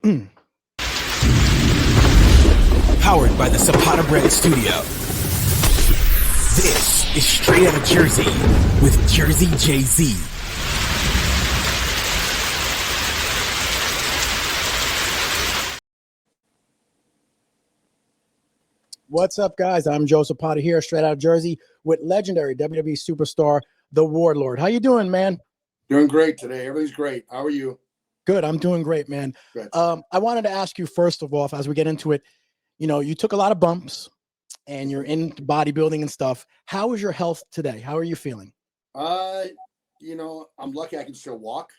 Powered by the Zapata Bread Studio. This is Straight Outta Jersey with Jersey Jay-Z. What's up, guys? I'm Joe Zapata here, straight out of Jersey, with legendary WWE superstar, the Warlord. How you doing, man? Doing great today. Everything's great. How are you? Good. I'm doing great, man. Good. I wanted to ask you, first of all, as we get into it, you know, you took a lot of bumps and you're in bodybuilding and stuff. How is your health today? How are you feeling? You know, I'm lucky I can still walk.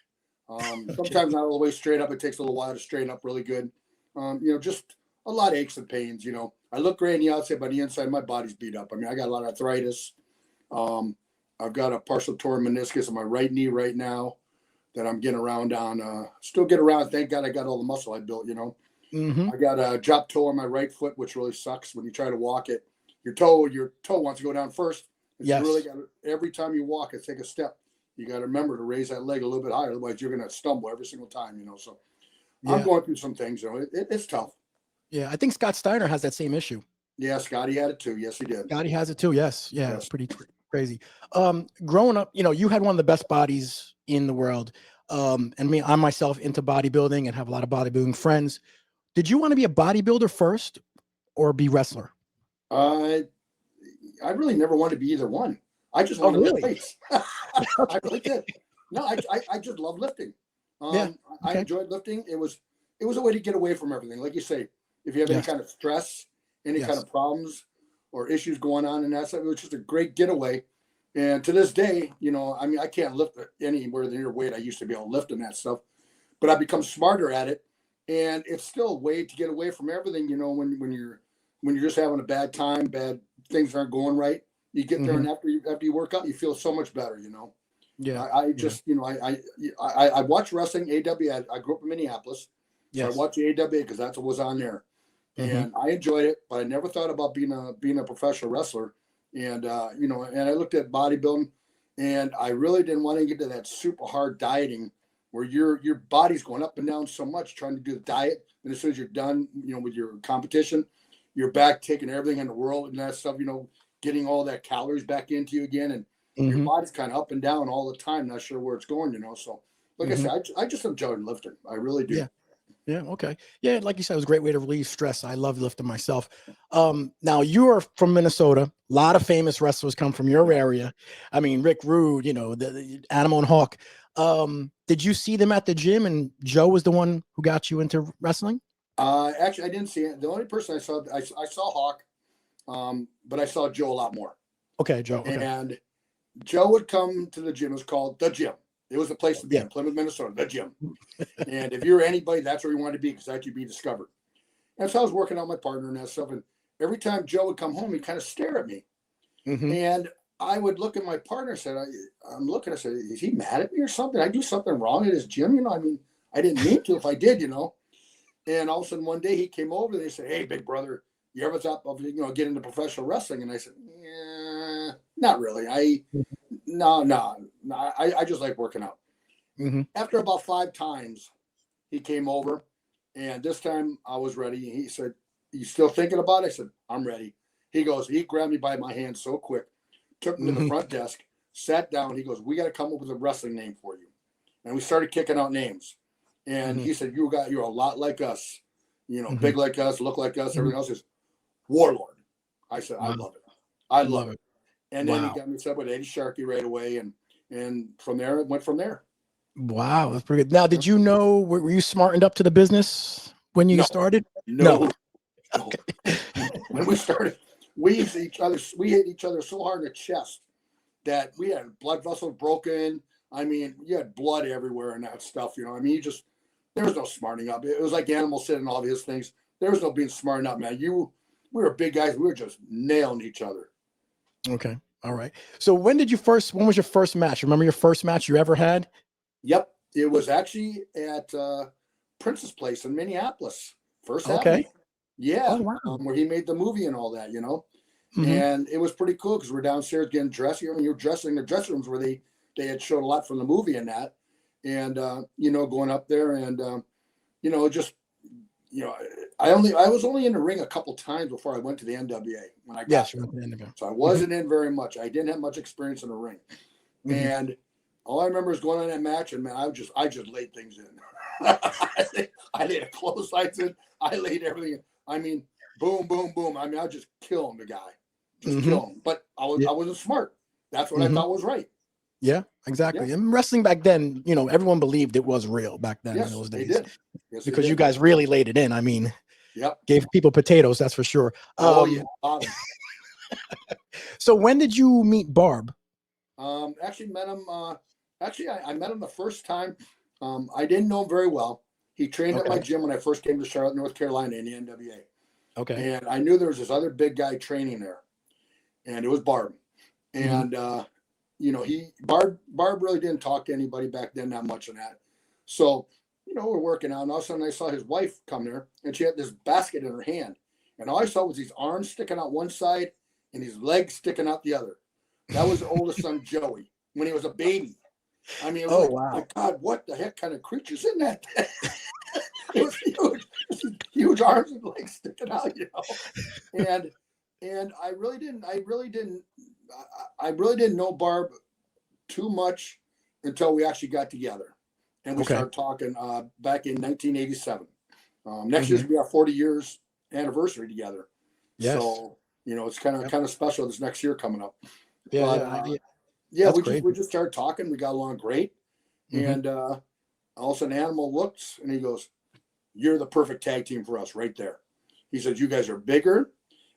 Sometimes not all the way straight up. It takes a little while to straighten up really good. You know, just a lot of aches and pains, you know. I look great on the outside, but the inside, my body's beat up. I mean, I got a lot of arthritis. I've got a partial torn meniscus in my right knee right now that I'm getting around on. Still get around. Thank God I got all the muscle I built, you know. I got a drop toe on my right foot, which really sucks when you try to walk it. Your toe wants to go down first. Yes. You really got every time you walk it, take a step. You got to remember to raise that leg a little bit higher. Otherwise, you're going to stumble every single time, you know. So I'm going through some things, you know. It's tough. Yeah, I think Scott Steiner has that same issue. Yeah, Scotty had it too. Yes, he did. Scotty has it too. Yes. Yeah, it's pretty crazy. Growing up, you know, you had one of the best bodies in the world. And I'm myself into bodybuilding and have a lot of bodybuilding friends. Did you want to be a bodybuilder first or be wrestler? I really never wanted to be either one. I just wanted to lift weights. I really did. No, I just love lifting. I enjoyed lifting. It was a way to get away from everything. Like you say, if you have any kind of stress, any kind of problems or issues going on and that stuff, it was just a great getaway. And to this day, you know, I mean, I can't lift anywhere near the weight I used to be able to lift and that stuff, but I've become smarter at it. And it's still a way to get away from everything, you know, when you're just having a bad time, bad things aren't going right. You get there, and after you work out, you feel so much better, you know. Yeah. You know, I watched wrestling, AW. I grew up in Minneapolis. So I watched AW because that's what was on there. And I enjoyed it, but I never thought about being a professional wrestler. And you know, and I looked at bodybuilding, and I really didn't want to get to that super hard dieting where your body's going up and down so much trying to do the diet. And as soon as you're done, you know, with your competition, you're back taking everything in the world and that stuff, you know, getting all that calories back into you again. And your body's kind of up and down all the time, not sure where it's going, you know. So like I said, I just enjoyed lifting. I really do. Yeah. Okay. Yeah. Like you said, it was a great way to relieve stress. I love lifting myself. Now you are from Minnesota. A lot of famous wrestlers come from your area. I mean, Rick Rude, you know, the Animal and Hawk. Did you see them at the gym and Joe was the one who got you into wrestling? Actually, I didn't see it. The only person I saw Hawk, but I saw Joe a lot more. Okay, Joe. Okay. And Joe would come to the gym. It was called The Gym. It was the place to be in Plymouth, Minnesota, The Gym. And if you were anybody, that's where you wanted to be because that's you'd be discovered. And so I was working out my partner and that stuff. And every time Joe would come home, he'd kind of stare at me. And I would look at my partner and said, I'm looking, I said, is he mad at me or something? I do something wrong at his gym, you know? I mean, I didn't mean to if I did, you know? And all of a sudden one day he came over and they said, hey, big brother, you ever thought of, you know, getting into professional wrestling? And I said, yeah, not really. I just like working out. After about 5 times, he came over, and this time I was ready. He said, you still thinking about it? I said, I'm ready. He grabbed me by my hand so quick, took me to the front desk, sat down. He goes, we got to come up with a wrestling name for you. And we started kicking out names. And he said, you're a lot like us, you know, big like us, look like us, everything else is Warlord. I said, I love it. I love it. And then he got me set up with Eddie Sharkey right away. And from there, it went from there. Wow. That's pretty good. Now, did you know, were you smartened up to the business when you started? No. Okay. When we started, we hit each other so hard in the chest that we had blood vessels broken. I mean, you had blood everywhere and that stuff, you know. I mean, there was no smartening up. It was like Animal said and all these things. There was no being smartened up, man. We were big guys. We were just nailing each other. Okay. All right. So when was your first match? Remember your first match you ever had? Yep. It was actually at Prince's place in Minneapolis. First Okay. Avenue. Yeah. Oh, wow. Where he made the movie and all that, you know. And it was pretty cool because we're downstairs getting dressed. You know, you're dressing in the dressing rooms where they had showed a lot from the movie and that. And, you know, going up there and, you know, just you know, I was only in the ring a couple times before I went to the NWA when I got Yes, there. you went to the NWA. So I wasn't in very much. I didn't have much experience in the ring. And all I remember is going on that match, and man, I just laid things in. I laid a clothesline in. I laid everything in. I mean, boom, boom, boom. I mean, I just kill him, the guy. Just kill him. But I wasn't smart. That's what I thought was right. Yeah, exactly. Yeah. And wrestling back then, you know, everyone believed it was real back then in those days. They did. Yes, because you guys really laid it in. I mean, yep. Gave people potatoes, that's for sure. Oh yeah. So when did you meet Barb? Actually met him. I met him the first time. I didn't know him very well. He trained at my gym when I first came to Charlotte, North Carolina, in the NWA. Okay. And I knew there was this other big guy training there, and it was Barb. And you know, Barb really didn't talk to anybody back then, not much of that. So, you know, we're working out, and all of a sudden I saw his wife come there, and she had this basket in her hand, and all I saw was these arms sticking out one side and his legs sticking out the other. That was her oldest son, Joey, when he was a baby. I mean, it was wow. my God, what the heck kind of creature's in that? It was huge, huge arms and legs sticking out, you know. And I really didn't know Barb too much until we actually got together, and we started talking back in 1987. Next year's gonna be our 40 years anniversary together. Yes. So, you know, it's kind of special this next year coming up. Yeah, but, we just started talking. We got along great. And all of a sudden Animal looks and he goes, "You're the perfect tag team for us right there." He said, "You guys are bigger,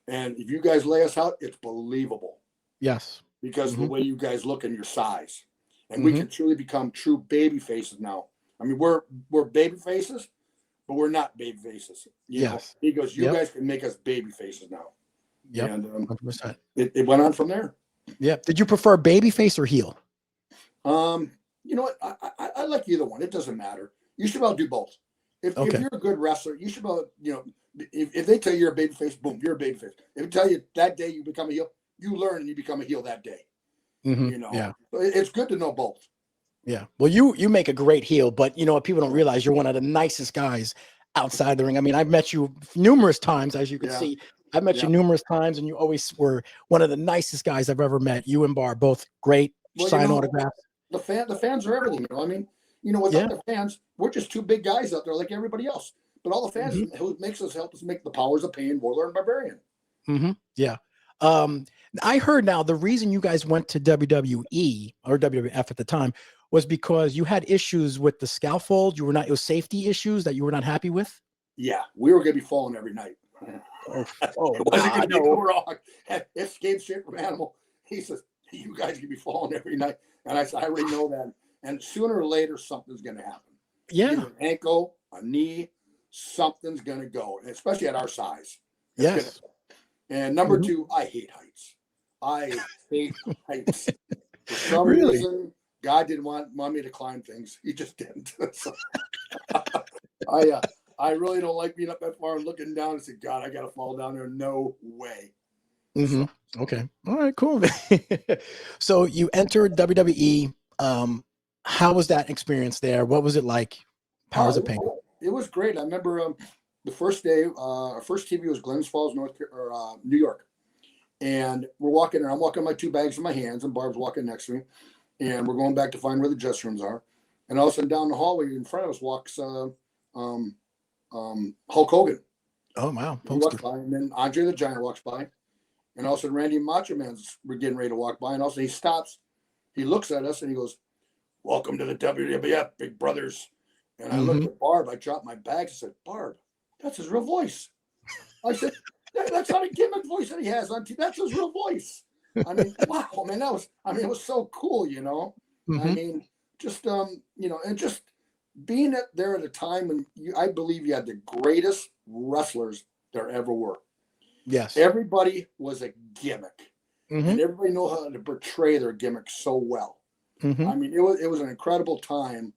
and if you guys lay us out, it's believable." Yes. Because of the way you guys look and your size. And we can truly become true baby faces now. I mean, we're baby faces, but we're not baby faces. You know? He goes, "You guys can make us baby faces now." Yeah. And 100%. It went on from there. Yeah. Did you prefer baby face or heel? You know what? I like either one. It doesn't matter. You should be able to do both. If you're a good wrestler, you should be able to, you know, if they tell you you're a baby face, boom, you're a baby face. If they tell you that day you become a heel, you learn and you become a heel that day. You know, so it's good to know both. Yeah. Well, you make a great heel, but you know what people don't realize, you're one of the nicest guys outside the ring. I mean, I've met you numerous times, as you can see. I've met you numerous times, and you always were one of the nicest guys I've ever met. You and Barr, both great, sign autographs. The fans are everything. You know, I mean, you know, without the fans, we're just two big guys out there like everybody else. But all the fans who makes us help us make the Powers of Pain, Warlord, and Barbarian. Yeah. I heard now the reason you guys went to WWE or WWF at the time was because you had issues with the scaffold. You were not, it was safety issues that you were not happy with. Yeah, we were going to be falling every night. It wasn't going to be wrong. It's came straight from Animal. He says, "You guys can be falling every night," and I said, "I already know that." And sooner or later, something's going to happen. Yeah, either an ankle, a knee, something's going to go, especially at our size. Yes. And number two, I hate heights. I hate heights. For some reason, God didn't want me to climb things. He just didn't. So, I really don't like being up that far and looking down and say, "God, I got to fall down there." No way. So, okay. All right, cool. So you entered WWE. How was that experience there? What was it like? Powers of Pain. It was great. I remember the first day, our first TV was Glens Falls, New York. And we're walking there. I'm walking my two bags in my hands, and Barb's walking next to me. And we're going back to find where the dressing rooms are. And all of a sudden, down the hallway in front of us walks Hulk Hogan. Oh, wow. He walks by, and then Andre the Giant walks by. And all of a sudden, Randy Macho Man's getting ready to walk by. And all of a sudden, he stops. He looks at us, and he goes, "Welcome to the WWF, big brothers." And I looked at Barb. I dropped my bags and said, "Barb, that's his real voice." I said, "That's not a gimmick voice that he has on TV. That's his real voice." I mean, wow, man, it was so cool, you know. I mean, just you know, and just being there at a time when I believe you had the greatest wrestlers there ever were. Yes. Everybody was a gimmick, and everybody knew how to portray their gimmick so well. I mean, it was an incredible time,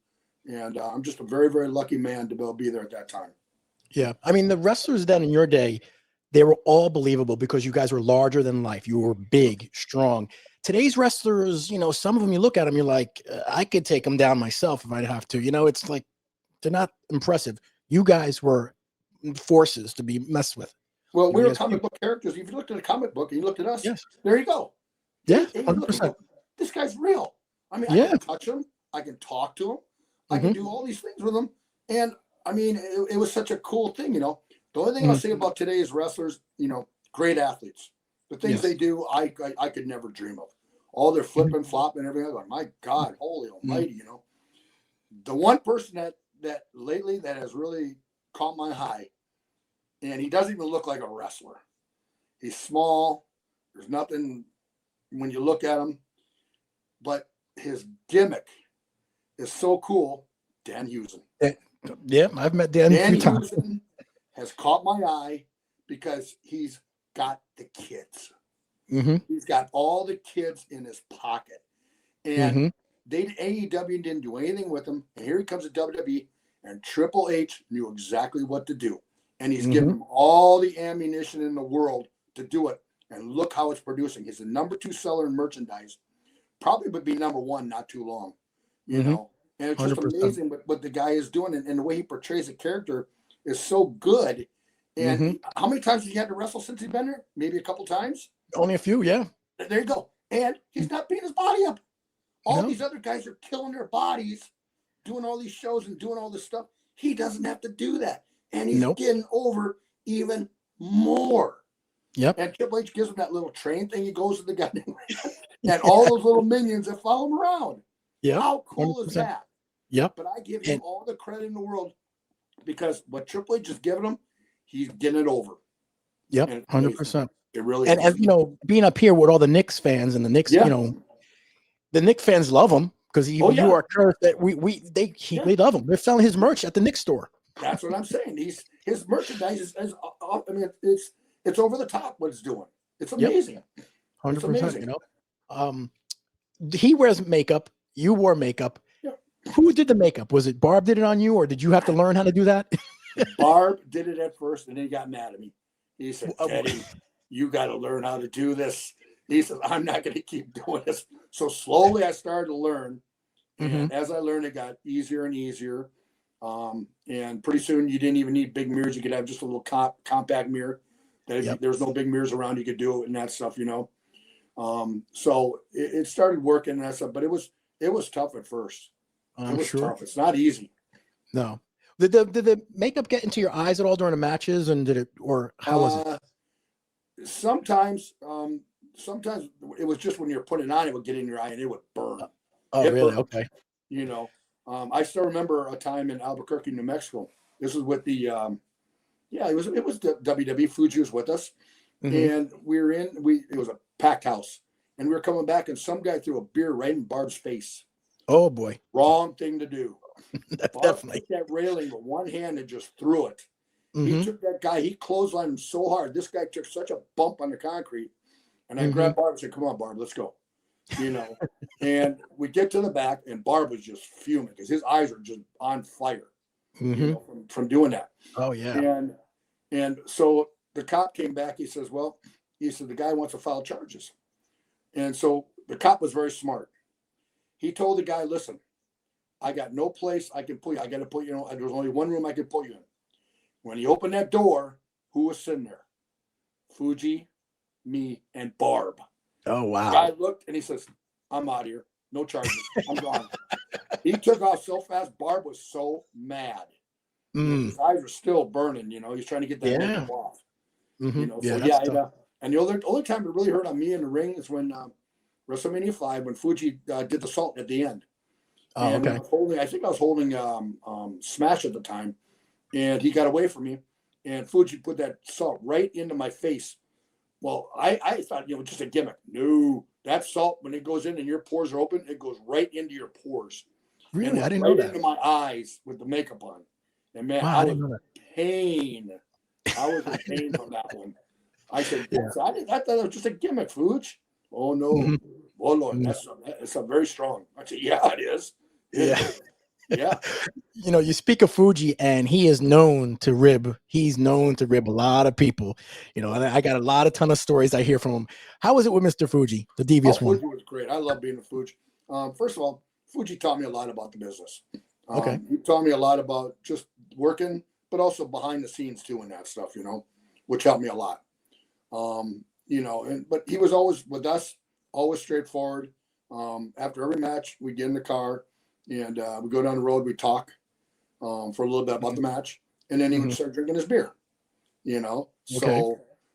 and I'm just a very, very lucky man to be able to be there at that time. Yeah. I mean, the wrestlers then in your day, they were all believable because you guys were larger than life. You were big, strong. Today's wrestlers, you know, some of them, you look at them, you're like, I could take them down myself if I'd have to. You know, it's like, they're not impressive. You guys were forces to be messed with. Well, we were comic book characters. If you looked at a comic book and you looked at us, yes, there you go. Yeah, and you look and 100%. go, this guy's real. I mean, I Yeah. can touch him. I can talk to him. I can do all these things with him. And I mean, it was such a cool thing, you know. The only thing I'll say about today's wrestlers, you know, great athletes. The things they do, I could never dream of. All their flip and flop and everything. I'm like, my God, holy almighty, you know. The one person that lately that has really caught my eye, and he doesn't even look like a wrestler. He's small. There's nothing when you look at him, but his gimmick is so cool. Dan Housen. Yeah, I've met Dan a few times. Housen has caught my eye because he's got the kids. He's got all the kids in his pocket. And AEW didn't do anything with him. And here he comes to WWE, and Triple H knew exactly what to do. And he's giving him all the ammunition in the world to do it. And look how it's producing. He's the number 2 seller in merchandise. Probably would be number 1 not too long. You know? And it's just 100%. amazing what the guy is doing. And the way he portrays a character is so good. And how many times has he had to wrestle since he's been there? Maybe a couple times? Only a few, yeah. There you go. And he's not beating his body up. All these other guys are killing their bodies, doing all these shows and doing all this stuff. He doesn't have to do that. And he's getting over even more. Yep. And Triple H gives him that little train thing. He goes to the guy and all those little minions that follow him around. Yeah. How cool 100%. Is that? Yep. But I give him all the credit in the world because what Triple H is giving him, he's getting it over. Yep. 100%. It really is. And you know, being up here with all the Knicks fans and the Knicks, you know, the Knicks fans love him because you are cursed that they love him. They're selling his merch at the Knicks store. That's what I'm saying. His merchandise is I mean, it's over the top what it's doing. It's amazing. 100%. You know, he wears makeup. You wore makeup. Yep. Who did the makeup? Was it Barb did it on you, or did you have to learn how to do that? Barb did it at first, and then he got mad at me. He said, "Teddy, you got to learn how to do this." He said, "I'm not going to keep doing this." So slowly, I started to learn, and as I learned, it got easier and easier. And pretty soon, you didn't even need big mirrors. You could have just a little compact mirror. There's no big mirrors around. You could do it and that stuff, you know. So it started working and that stuff, but it was tough at first. It was tough. It's not easy. No. Did the makeup get into your eyes at all during the matches, and did it, or how was it? Sometimes it was just when you're putting it on, it would get in your eye and it would burn. Oh, really? Burned. Okay. You know, I still remember a time in Albuquerque, New Mexico. This was with the it was the WWE. Fuji was with us, and it was a packed house, and we were coming back, and some guy threw a beer right in Barb's face. Oh boy! Wrong thing to do. Barb Definitely. took that railing with one hand and just threw it. He took that guy. He clotheslined him so hard. This guy took such a bump on the concrete, and I grabbed Barb and said, "Come on, Barb, let's go." You know, and we get to the back, and Barb was just fuming because his eyes are just on fire. You know, from doing that. Oh yeah. And so the cop came back. He says, "Well," he said, "the guy wants to file charges." And so the cop was very smart. He told the guy, "Listen, I got no place I can put you. I got to put you in. There's only one room I can put you in." When he opened that door, who was sitting there? Fuji, me, and Barb. Oh wow! The guy looked and he says, "I'm out of here. No charges. I'm gone." He took off so fast. Barb was so mad. His eyes were still burning. You know, he's trying to get that makeup off. You know, and the only time it really hurt on me in the ring is when WrestleMania 5 when Fuji did the salt at the end. Oh, and okay. I think I was holding Smash at the time, and he got away from me, and Fuji put that salt right into my face. Well, I thought, you know, just a gimmick. No, that salt, when it goes in and your pores are open, it goes right into your pores. Really? I didn't know that. Into my eyes with the makeup on. And man, wow, I was in pain. I was in pain from that one. I said, I thought it was just a gimmick, Fuji. Oh, no. Warlord, that's a very strong. I said, yeah, it is. Yeah. You know, you speak of Fuji, and he is known to rib. He's known to rib a lot of people. You know, and I got a ton of stories I hear from him. How was it with Mr. Fuji, the devious one? Fuji was great. I love being with Fuji. First of all, Fuji taught me a lot about the business. Okay. He taught me a lot about just working, but also behind the scenes too and that stuff, which helped me a lot. But he was always with us, always straightforward. After every match, we get in the car and we go down the road, we talk for a little bit about the match, and then he would start drinking his beer,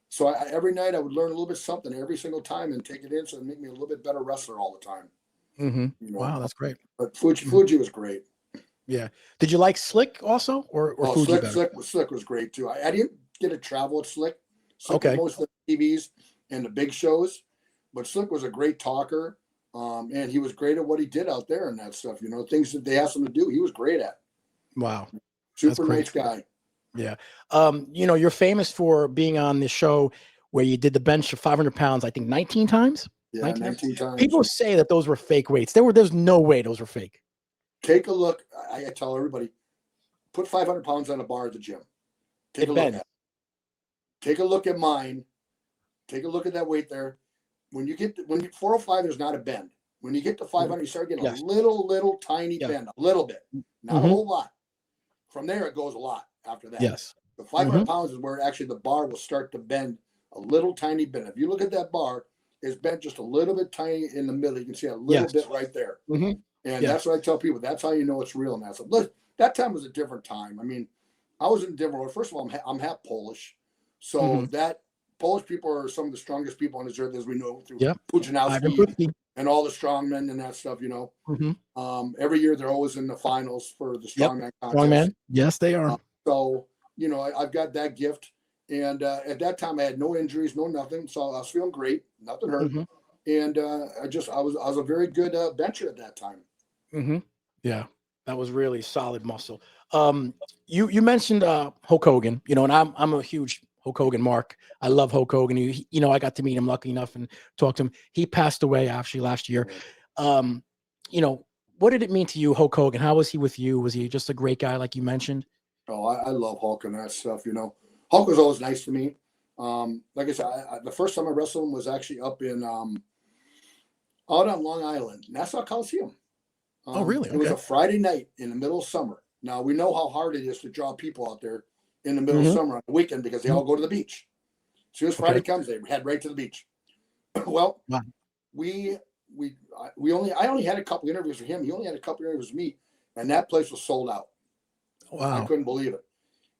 So every night I would learn a little bit something every single time and take it in, so it made me a little bit better wrestler all the time. Wow, that's great. But Fuji was great. Yeah. Did you like Slick also, or Fuji Slick was great too. I didn't get to travel with Slick. Slick did most of the TVs and the big shows, but Slick was a great talker, and he was great at what he did out there and that stuff. Things that they asked him to do, he was great at. Wow, super nice guy. Yeah. You're famous for being on this show where you did the bench of 500 pounds, I think 19 times. Yeah, 19 times. People say that those were fake weights. There's no way those were fake. Take a look. I tell everybody, put 500 pounds on a bar at the gym. Take a look at it. Take a look at mine. Take a look at that weight there. When 405, there's not a bend. When you get to 500, you start getting a little tiny bend, a little bit, not a whole lot. From there, it goes a lot after that. Yes. The 500 pounds is where actually the bar will start to bend a little tiny bit. If you look at that bar, it's bent just a little bit tiny in the middle. You can see a little bit right there. And that's what I tell people. That's how you know it's real. And that's that time was a different time. I mean, I was in a different world. First of all, I'm half Polish. So that Polish people are some of the strongest people on this earth, as we know, through Pujanowski and all the strongmen and that stuff, Every year they're always in the finals for the strongman contest. Strongman. Yes, they are. So, I've got that gift. And at that time I had no injuries, no nothing. So I was feeling great. Nothing hurt. And I was a very good bencher at that time. Yeah, that was really solid muscle. You mentioned Hulk Hogan, and I'm a huge Hulk Hogan mark. I love Hulk Hogan. I got to meet him, lucky enough, and talk to him. He passed away actually last year. What did it mean to you, Hulk Hogan? How was he with you? Was he just a great guy, like you mentioned? Oh, I love Hulk and that stuff. Hulk was always nice to me. Like I said, the first time I wrestled him was actually up in out on Long Island, Nassau Coliseum. Oh, really? It was a Friday night in the middle of summer. Now, we know how hard it is to draw people out there in the middle of summer on the weekend because they all go to the beach. As soon as Friday comes, they head right to the beach. Well, I only had a couple interviews with him. He only had a couple interviews with me, and that place was sold out. Wow. I couldn't believe it.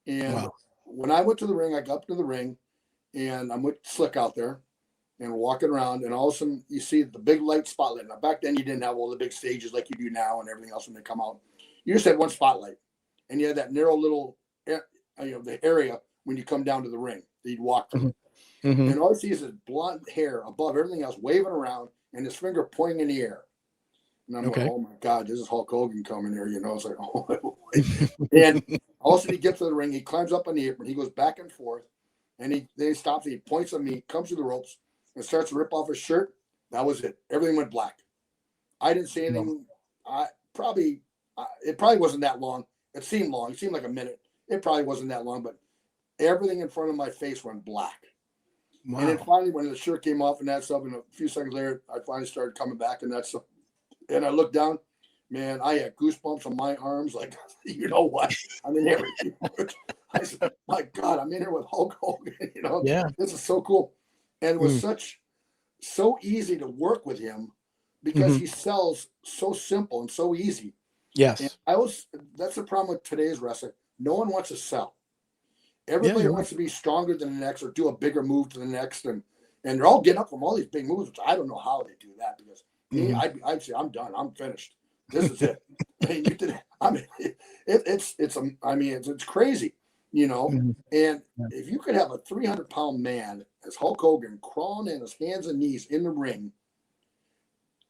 And when I went to the ring, I got up to the ring, and I'm with Slick out there, and we're walking around, and all of a sudden you see the big light spotlight. Now, back then you didn't have all the big stages like you do now and everything else when they come out. You just had one spotlight, and you had that narrow little, the area when you come down to the ring that you'd walk through. And all you see is his blonde hair above everything else waving around and his finger pointing in the air. And I'm like, oh my God, this is Hulk Hogan coming here. It's like, oh. And all of a sudden he gets to the ring, he climbs up on the apron, he goes back and forth, and then he stops, he points at me, comes to the ropes, and starts to rip off his shirt. That was it. Everything went black. I didn't say anything. It probably wasn't that long. It seemed long. It seemed like a minute. It probably wasn't that long, but everything in front of my face went black. Wow. And then finally, when the shirt came off and that stuff, and a few seconds later, I finally started coming back and that stuff. And I looked down, man, I had goosebumps on my arms. Like, you know what? I'm in here. I said, my God, I'm in here with Hulk Hogan. This is so cool. And it was so easy to work with him because he sells so simple and so easy. Yes. And that's the problem with today's wrestling. No one wants to sell. Everybody wants to be stronger than the next or do a bigger move to the next. And they're all getting up from all these big moves, which I don't know how they do that because me, I'd say, I'm done. I'm finished. This is it. It's crazy, And if you could have a 300-pound man as Hulk Hogan crawling in his hands and knees in the ring,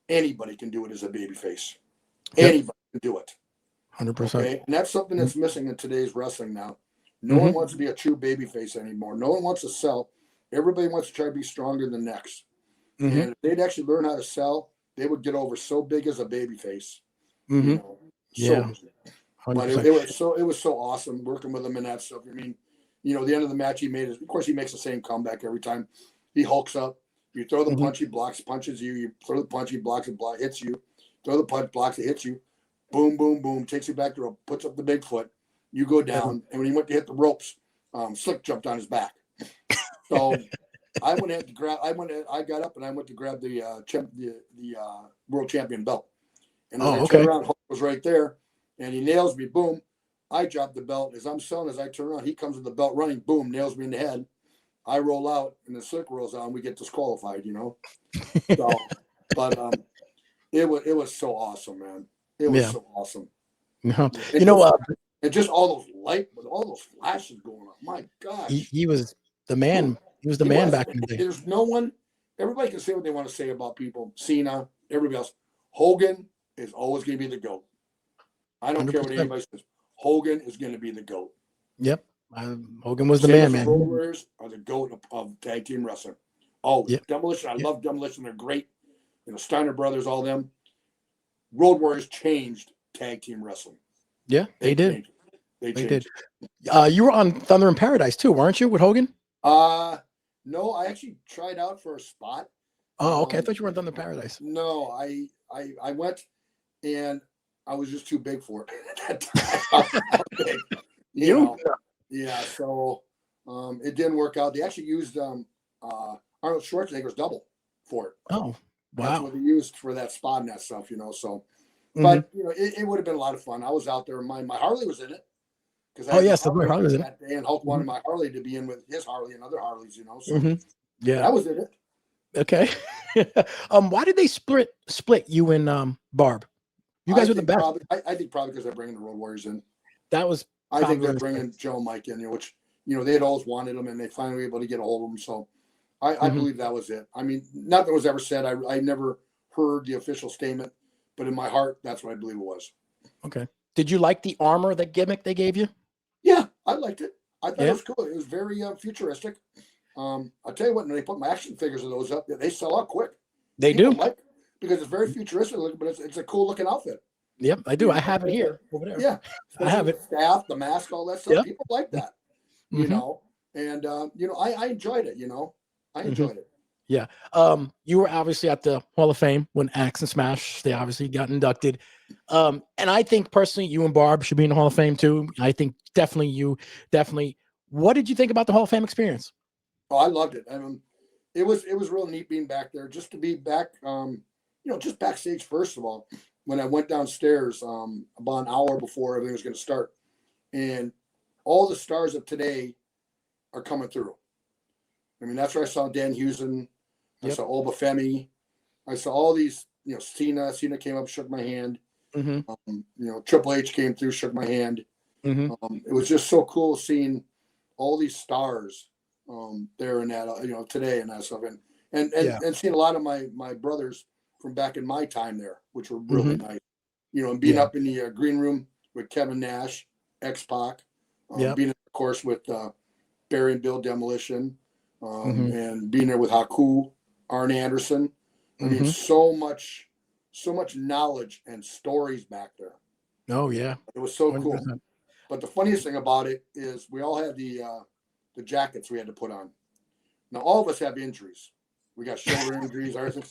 anybody can do it as a babyface. Anybody can do it. 100%. Okay? And that's something that's missing in today's wrestling now. No one wants to be a true babyface anymore. No one wants to sell. Everybody wants to try to be stronger than the next. And if they'd actually learn how to sell, they would get over so big as a babyface. But it was so awesome working with him and that stuff. I mean, the end of the match he makes the same comeback every time. He hulks up. You throw the punch, he blocks, punches you. You throw the punch, he blocks, hits you. Throw the punch, blocks, it hits you. Boom, boom, boom. Takes you back to rope, puts up the big foot. You go down, and when he went to hit the ropes, Slick jumped on his back. So I went ahead to grab. I got up and I went to grab the world champion belt. And as I turned around, Hulk was right there, and he nails me. Boom! I dropped the belt. As I'm selling, as I turn around, he comes with the belt running. Boom! Nails me in the head. I roll out, and the Slick rolls out, and we get disqualified. So, but it was so awesome, man. It was so awesome. And just all those flashes going on. My gosh, he was the man. He was the man back in the day. There's no one. Everybody can say what they want to say about people. Cena, everybody else. Hogan is always going to be the GOAT. I don't 100%. Care what anybody says. Hogan is going to be the GOAT. Yep. Hogan was the man. Road Warriors are the GOAT of tag team wrestling. Oh, yep. Demolition. I love Demolition. They're great. Steiner Brothers, all them. Road Warriors changed tag team wrestling. Yeah, they did. They did. You were on Thunder in Paradise too, weren't you, with Hogan? No, I actually tried out for a spot. Oh, okay. I thought you were on Thunder in Paradise. No, I went, and I was just too big for it. You know? Yeah. So it didn't work out. They actually used Arnold Schwarzenegger's double for it. Oh, wow. That's what they used for that spot and that stuff. So. But it would have been a lot of fun. I was out there. My Harley was in it. The Harley was in it. And Hulk wanted my Harley to be in with his Harley and other Harleys. So yeah, I was in it. Okay. Why did they split you and Barb? You guys were the best. I think probably because they're bringing the Road Warriors in. That was. I think they're bringing Joe and Mike in, which they had always wanted them, and they finally were able to get a hold of them. So I believe that was it. I mean, nothing was ever said. I never heard the official statement. But in my heart, that's what I believe it was. Okay. Did you like the armor, the gimmick they gave you? Yeah, I liked it. I thought it was cool. It was very futuristic. I'll tell you what, when they put my action figures of those up, they sell out quick. They do. Because it's very futuristic, but it's a cool looking outfit. Yep, I do. I have it here over there. Yeah. I have it. The staff, the mask, all that stuff. Yep. People like that. And I enjoyed it, I enjoyed it. Yeah. You were obviously at the Hall of Fame when Axe and Smash, they obviously got inducted. And I think personally, you and Barb should be in the Hall of Fame too. I think definitely. What did you think about the Hall of Fame experience? Oh, I loved it. I mean, it was real neat being back there, just to be back, just backstage, first of all, when I went downstairs about an hour before everything was going to start. And all the stars of today are coming through. I mean, that's where I saw Dan Hewson. I saw Obafemi. I saw all these, Cena. Cena came up, shook my hand. Triple H came through, shook my hand. It was just so cool seeing all these stars there and that, today and that stuff. And seeing a lot of my brothers from back in my time there, which were really nice. And being up in the green room with Kevin Nash, X-Pac, being, of course, with Barry and Bill Demolition, and being there with Haku, Arn Anderson. I mean, so much knowledge and stories back there. Oh yeah, it was so 100%. Cool. But the funniest thing about it is we all had the jackets we had to put on. Now all of us have injuries. We got shoulder injuries, everything.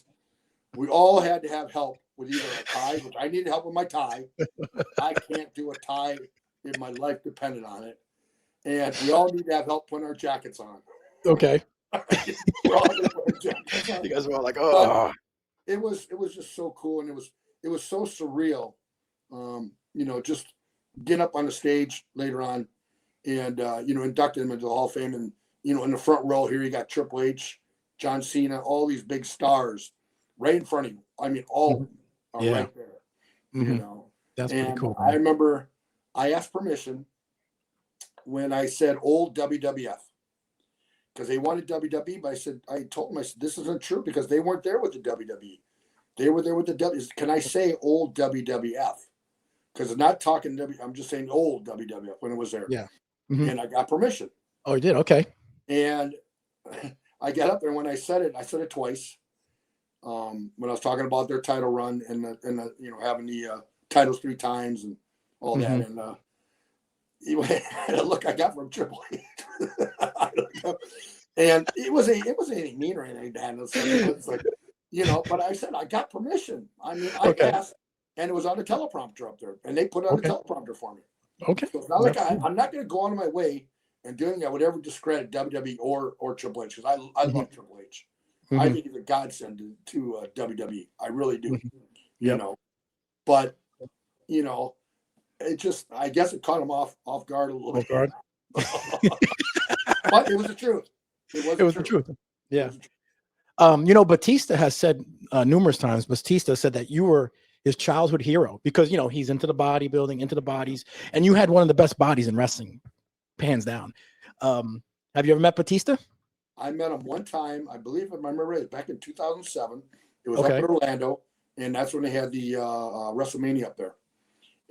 We all had to have help with either a tie, which I needed help with my tie. I can't do a tie if my life depended on it. And we all need to have help putting our jackets on. Okay. We're all gonna put our jackets on. You guys were all like, oh. It was just so cool, and it was so surreal. Just getting up on the stage later on and inducting him into the Hall of Fame, and in the front row here you got Triple H, John Cena, all these big stars right in front of you. I mean, all of them are right there. That's pretty cool. I remember I asked permission when I said old WWF, because they wanted WWE, but I told them, this isn't true, because they weren't there with the WWE. They were there with the W. Can I say old WWF? Because I'm not talking I'm just saying old WWF when it was there. Yeah. And I got permission. Oh, you did? Okay. And I got up there, and when I said it twice. When I was talking about their title run and the having the titles 3 times and all that, and the look I got from Triple H, and it wasn't anything mean or anything, Dan. It's like, but I said I got permission. I mean, I asked, and it was on the teleprompter up there, and they put it on the teleprompter for me. Okay. So it's not like I'm not going to go out of my way and doing that would ever discredit WWE or Triple H, because I love Triple H. I think he's a godsend to WWE. I really do. You know, but you know, it just, I guess it caught him off guard a little bit. But it was the truth. It was the truth. Yeah. You know, Batista has said numerous times, Batista said that you were his childhood hero because, you know, he's into the bodybuilding, into the bodies, and you had one of the best bodies in wrestling, hands down. Have you ever met Batista? I met him one time, I believe, if I remember right, back in 2007. It was up in Orlando, and that's when they had the WrestleMania up there.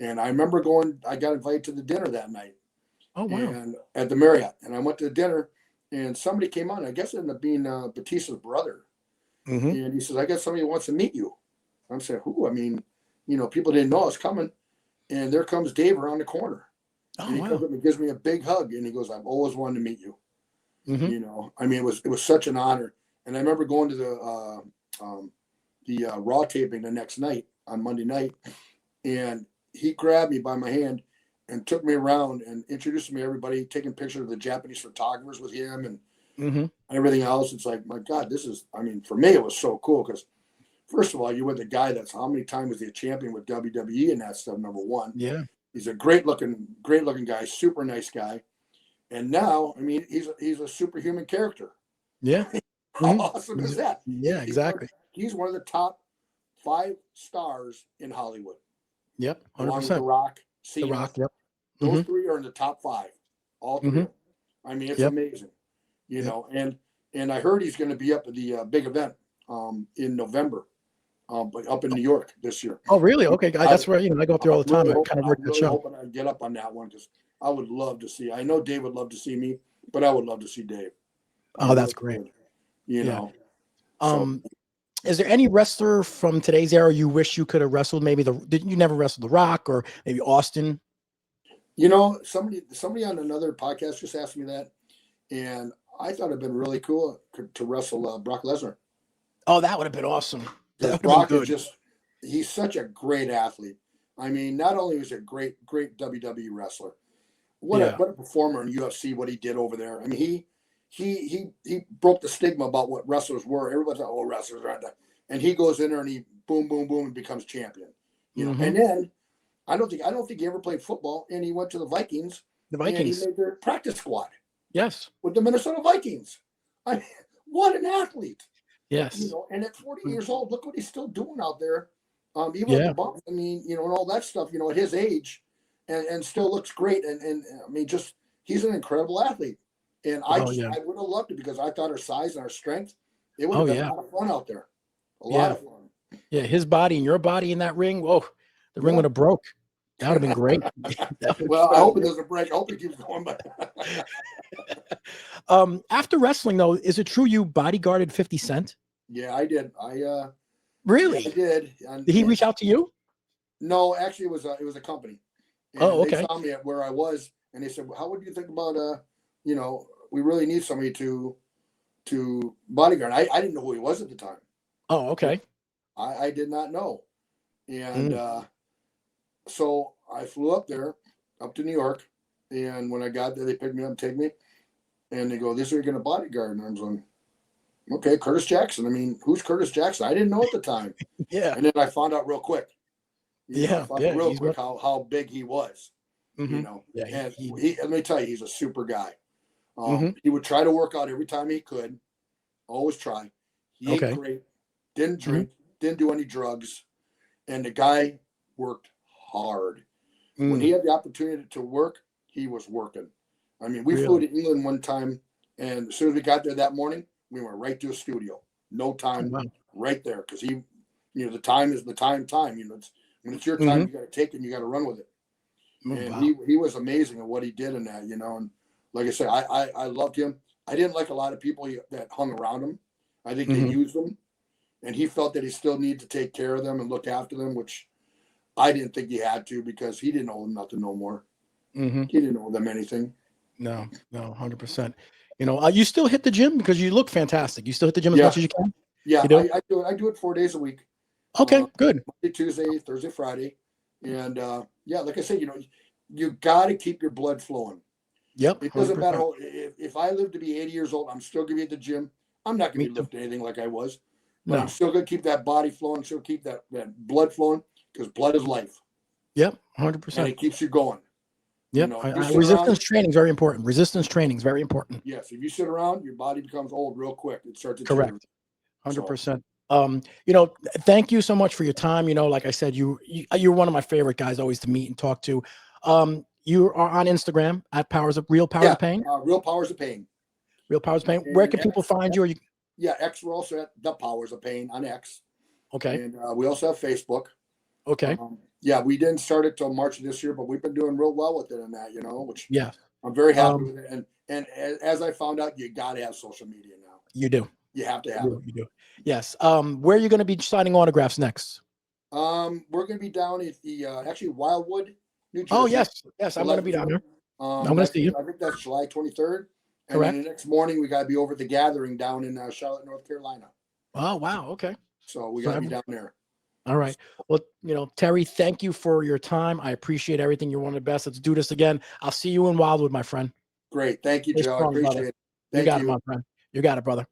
And I remember I got invited to the dinner that night. Oh, wow. And at the Marriott. And I went to the dinner, and somebody came on. I guess it ended up being Batista's brother. And he says, I guess somebody wants to meet you. I'm saying, who? I mean, you know, people didn't know I was coming. And there comes Dave around the corner. And he comes up and gives me a big hug. And he goes, I've always wanted to meet you. You know, I mean, it was such an honor. And I remember going to the Raw taping the next night on Monday night. And he grabbed me by my hand and took me around and introduced me to everybody, taking pictures of the Japanese photographers with him and everything else. It's like, my God, this is, I mean, for me, it was so cool because, first of all, you're with a guy that's how many times was he a champion with WWE and that stuff, number one. Yeah. He's a great looking guy, super nice guy. And now, I mean, he's a superhuman character. Yeah. How awesome is that? Yeah, exactly. He's one of the top 5 stars in Hollywood. Yep. 100%. Along with The Rock, Cena. The Rock, yep. Those 3 are in the top 5. All 3. I mean, it's amazing. You know, and I heard he's going to be up at the big event in November, but up in New York this year. Oh, really? Okay, that's where, you know, I go up there all the time. Really I kind of work the show. I'm hoping I get up on that one because I would love to see. I know Dave would love to see me, but I would love to see Dave. Oh, that's great. You know. Is there any wrestler from today's era you wish you could have wrestled? Maybe did you never wrestle The Rock or maybe Austin? You know, somebody on another podcast just asked me that, and I thought it'd been really cool to wrestle Brock Lesnar. Oh, that would have been awesome. Brock is just—he's such a great athlete. I mean, not only was he a great WWE wrestler, what a performer in UFC. What he did over there. I mean, he broke the stigma about what wrestlers were. Everybody's like, "Oh, wrestlers aren't that," and he goes in there and he boom, boom, boom, and becomes champion. You know, and then I don't think he ever played football, and he went to the Vikings. The Vikings. And he made their practice squad. Yes. With the Minnesota Vikings. I mean, what an athlete. Yes. You know, and at 40 years old, look what he's still doing out there. Even with the bump, I mean, you know, and all that stuff, you know, at his age, and still looks great. And I mean, just he's an incredible athlete. And I would have loved it because I thought our size and our strength, it would have been a lot of fun out there. A lot of fun. Yeah, his body and your body in that ring. Whoa, the ring would have broke. That would have been great. Well, I hope it doesn't break. I hope it keeps going. But after wrestling, though, is it true you bodyguarded 50 Cent? Yeah, I did. Really? Yeah, I did. Did he reach out to you? No, actually, it was a company. And they saw me at where I was, and they said, well, "How would you think about you know, we really need somebody to bodyguard." I didn't know who he was at the time. Oh, okay. I did not know, and so I flew up there, up to New York, and when I got there, they picked me up and take me, and they go, "This is who you're going to bodyguard," and I was like, "Okay, Curtis Jackson." I mean, who's Curtis Jackson? I didn't know at the time. And then I found out real quick. Real quick how big he was. You know, and let me tell you, he's a super guy. He would try to work out every time he could. Always try. He ate great. Didn't drink. Didn't do any drugs. And the guy worked hard. When he had the opportunity to work, he was working. I mean, we flew to England one time, and as soon as we got there that morning, we went right to a studio. No time, right there, because he, you know, the time is the time. You know, when it's your time, you got to take it and you got to run with it. And he was amazing at what he did in that, you know. And like I said, I loved him. I didn't like a lot of people that hung around him. I think they used him, and he felt that he still needed to take care of them and look after them, which I didn't think he had to because he didn't owe them nothing no more. He didn't owe them anything. No, 100%. You know, you still hit the gym because you look fantastic. You still hit the gym as much as you can. Yeah, I do it 4 days a week. Okay, good. Monday, Tuesday, Thursday, Friday, and like I said, you know, you got to keep your blood flowing. Yep. It doesn't matter if I live to be 80 years old, I'm still going to be at the gym. I'm not going to be lifting anything like I was, but I'm still going to keep that body flowing, still keep that blood flowing, because blood is life. Yep, 100%. And it keeps you going. Yep. Resistance training is very important. Resistance training is very important. Yes. If you sit around, your body becomes old real quick. It starts to correct. 100%. You know, thank you so much for your time. You know, like I said, you're one of my favorite guys always to meet and talk to. You are on Instagram at Real Powers of Pain. Real Powers of Pain. Real Powers of Pain. Where can people find you? Yeah, X. We're also at The Powers of Pain on X. Okay. And we also have Facebook. Okay. Yeah, we didn't start it till March of this year, but we've been doing real well with it and that, you know, which I'm very happy with it. And as I found out, you got to have social media now. You do. You have to have it. You do. Yes. Where are you going to be signing autographs next? We're going to be down at the actually Wildwood, New Jersey. Oh yes, I'm going to be down there. I'm going to see you. I think that's July 23rd. And correct. then the next morning we got to be over at the Gathering down in Charlotte, North Carolina. Oh wow. Okay. So we got to be down there. All right. Well, you know, Terry, thank you for your time. I appreciate everything. You're one of the best. Let's do this again. I'll see you in Wildwood, my friend. Great. Thank you, Joe. I appreciate it. You got it, my friend. You got it, brother.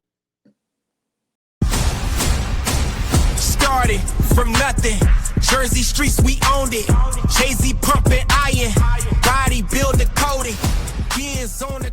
Started from nothing. Jersey streets, we owned it. Jay-Z pumping iron. Body builder coating. Years on the